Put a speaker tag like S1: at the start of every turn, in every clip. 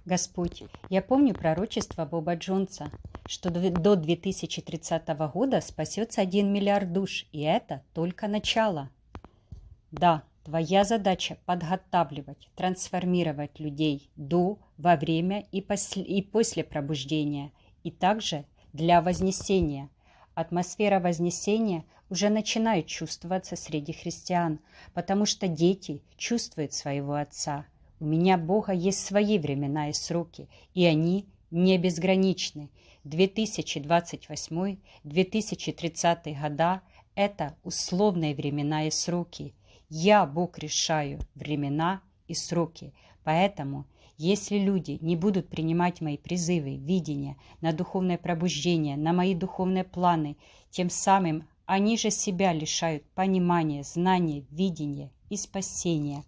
S1: Господь, я помню пророчество Боба Джонса, что до 2030 года спасется 1 миллиард душ, и это только начало. Да, твоя задача подготавливать, трансформировать людей до, во время и после пробуждения, и также для вознесения. Атмосфера вознесения уже начинает чувствоваться среди христиан, потому что дети чувствуют своего Отца. У меня, Бога, есть свои времена и сроки, и они не безграничны. 2028-2030 года – это условные времена и сроки. Я, Бог, решаю времена и сроки. Поэтому, если люди не будут принимать мои призывы, видения на духовное пробуждение, на мои духовные планы, тем самым они же себя лишают понимания, знания, видения и спасения.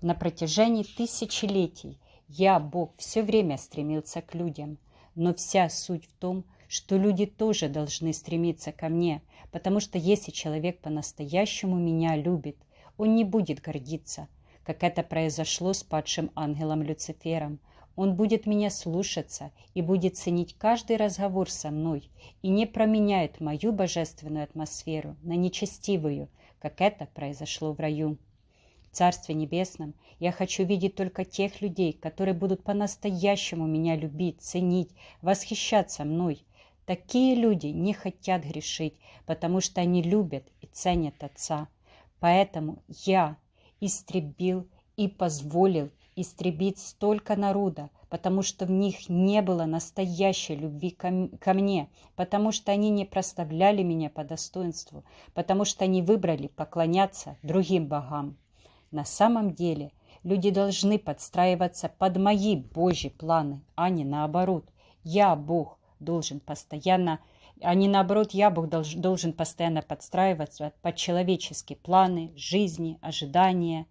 S1: На протяжении тысячелетий я, Бог, все время стремился к людям, но вся суть в том, что люди тоже должны стремиться ко мне, потому что если человек по-настоящему меня любит, он не будет гордиться, как это произошло с падшим ангелом Люцифером. Он будет меня слушаться и будет ценить каждый разговор со мной и не променяет мою божественную атмосферу на нечестивую, как это произошло в раю. В Царстве Небесном я хочу видеть только тех людей, которые будут по-настоящему меня любить, ценить, восхищаться мной. Такие люди не хотят грешить, потому что они любят и ценят Отца. Поэтому я истребил и позволил истребить столько народа, потому что в них не было настоящей любви ко мне, потому что они не прославляли меня по достоинству, потому что они выбрали поклоняться другим богам. На самом деле люди должны подстраиваться под мои Божьи планы, а не наоборот. Я, Бог, должен постоянно, а не наоборот, я, Бог, должен постоянно подстраиваться под человеческие планы, жизни, ожидания.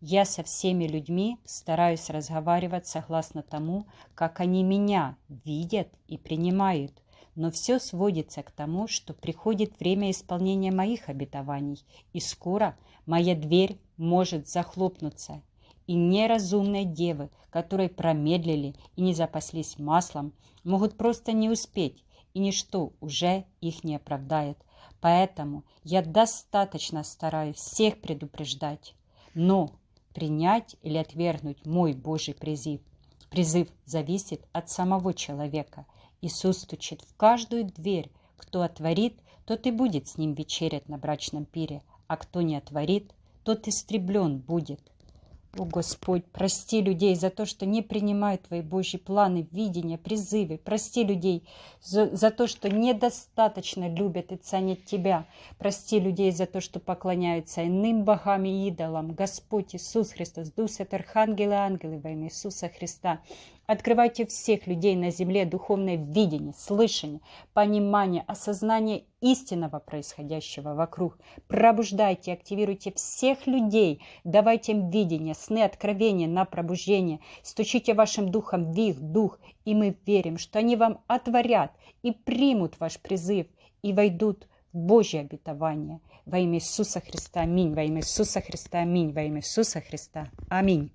S1: Я со всеми людьми стараюсь разговаривать согласно тому, как они меня видят и принимают. Но все сводится к тому, что приходит время исполнения моих обетований, и скоро моя дверь может захлопнуться. И неразумные девы, которые промедлили и не запаслись маслом, могут просто не успеть, и ничто уже их не оправдает. Поэтому я достаточно стараюсь всех предупреждать. Но принять или отвергнуть мой Божий призыв зависит от самого человека. Иисус стучит в каждую дверь. Кто отворит, тот и будет с ним вечерять на брачном пире, а кто не отворит, тот истреблен будет. О, Господь, прости людей за то, что не принимают Твои Божьи планы, видения, призывы. Прости людей за то, что недостаточно любят и ценят Тебя. Прости людей за то, что поклоняются иным богам и идолам. Господь Иисус Христос, Дух Святой, архангелы и ангелы во имя Иисуса Христа. Открывайте всех людей на земле духовное видение, слышание, понимание, осознание истинного происходящего вокруг. Пробуждайте, активируйте всех людей, давайте им видение, сны, откровения на пробуждение. Стучите вашим духом в их дух, и мы верим, что они вам отворят и примут ваш призыв и войдут в Божье обетование. Во имя Иисуса Христа, аминь. Во имя Иисуса Христа, аминь. Во имя Иисуса Христа, аминь.